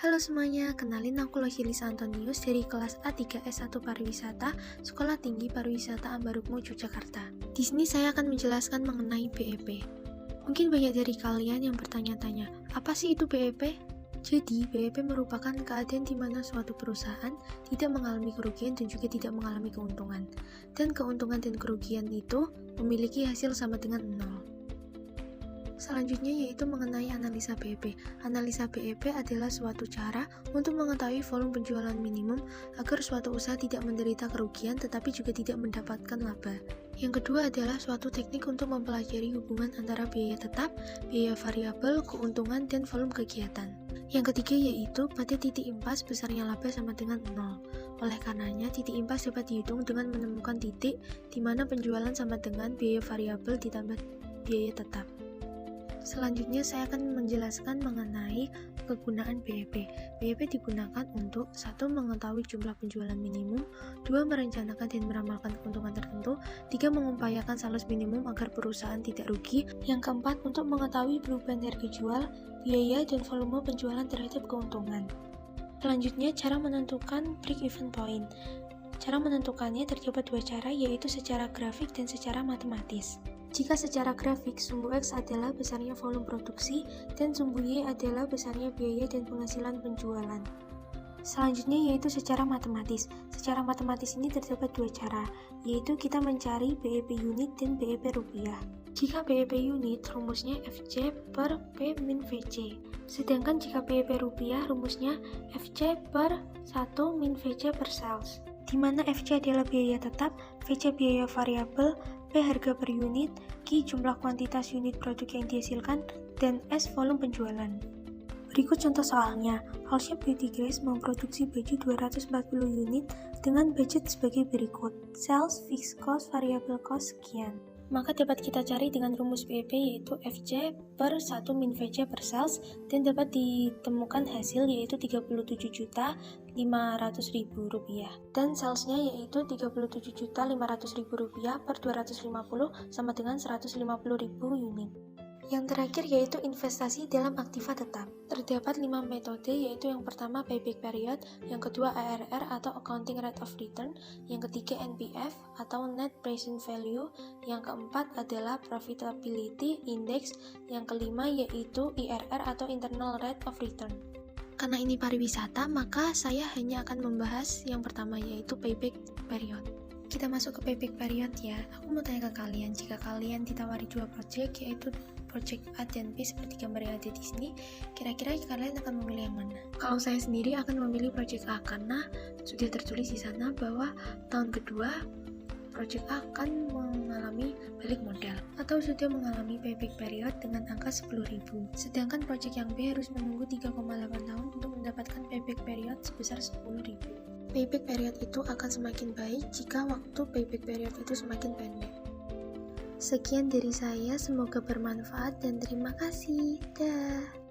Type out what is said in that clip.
Halo semuanya, kenalin aku Lisa Antonius dari kelas A3 S1 Pariwisata, Sekolah Tinggi Pariwisata Ambarukmo, Yogyakarta. Di sini saya akan menjelaskan mengenai BEP. Mungkin banyak dari kalian yang bertanya-tanya, apa sih itu BEP? Jadi, BEP merupakan keadaan di mana suatu perusahaan tidak mengalami kerugian dan juga tidak mengalami keuntungan. Dan keuntungan dan kerugian itu memiliki hasil sama dengan 0. Selanjutnya yaitu mengenai analisa BEP. Analisa BEP adalah suatu cara untuk mengetahui volume penjualan minimum agar suatu usaha tidak menderita kerugian tetapi juga tidak mendapatkan laba. Yang kedua adalah suatu teknik untuk mempelajari hubungan antara biaya tetap, biaya variabel, keuntungan, dan volume kegiatan. Yang ketiga yaitu pada titik impas besarnya laba sama dengan 0. Oleh karenanya, titik impas dapat dihitung dengan menemukan titik di mana penjualan sama dengan biaya variabel ditambah biaya tetap. Selanjutnya saya akan menjelaskan mengenai kegunaan BEP. BEP digunakan untuk 1. Mengetahui jumlah penjualan minimum, 2. Merencanakan dan meramalkan keuntungan tertentu, 3. Mengupayakan salus minimum agar perusahaan tidak rugi, yang keempat untuk mengetahui perubahan harga jual, biaya, dan volume penjualan terhadap keuntungan. Selanjutnya cara menentukan break-even point. Cara menentukannya terdapat dua cara, yaitu secara grafik dan secara matematis. Jika secara grafik, sumbu X adalah besarnya volume produksi dan sumbu Y adalah besarnya biaya dan penghasilan penjualan. Selanjutnya yaitu secara matematis. Secara matematis ini terdapat dua cara, yaitu kita mencari BEP unit dan BEP rupiah. Jika BEP unit, rumusnya FC per P min VC. Sedangkan jika BEP rupiah, rumusnya FC per 1 min VC per sales. Di mana FC adalah biaya tetap, VC biaya variabel, P harga per unit, Q jumlah kuantitas unit produk yang dihasilkan, dan S volume penjualan. Berikut contoh soalnya. Allshape Beauty Grace memproduksi baju 240 unit dengan budget sebagai berikut. Sales, fixed cost, variable cost, sekian. Maka dapat kita cari dengan rumus BEP yaitu FC per 1 min VC per sales dan dapat ditemukan hasil yaitu Rp37.500.000 dan salesnya yaitu Rp37.500.000 per 250 sama dengan 150.000 unit. Yang terakhir yaitu investasi dalam aktiva tetap. Terdapat 5 metode yaitu yang pertama payback period, yang kedua ARR atau accounting rate of return, yang ketiga NPV atau net present value, yang keempat adalah profitability index, yang kelima yaitu IRR atau internal rate of return. Karena ini pariwisata, maka saya hanya akan membahas yang pertama yaitu payback period. Kita masuk ke payback period ya. Aku mau tanya ke kalian, jika kalian ditawari dua project yaitu project A dan B seperti gambar yang ada di sini, kira-kira kalian akan memilih yang mana? Kalau saya sendiri akan memilih project A karena sudah tertulis di sana bahwa tahun kedua project A akan mengalami balik modal atau sudah mengalami payback period dengan angka 10.000. Sedangkan project yang B harus menunggu 3,8 tahun untuk mendapatkan payback period sebesar 10.000. Payback period itu akan semakin baik jika waktu payback period itu semakin pendek. Sekian dari saya, semoga bermanfaat dan terima kasih. Dah.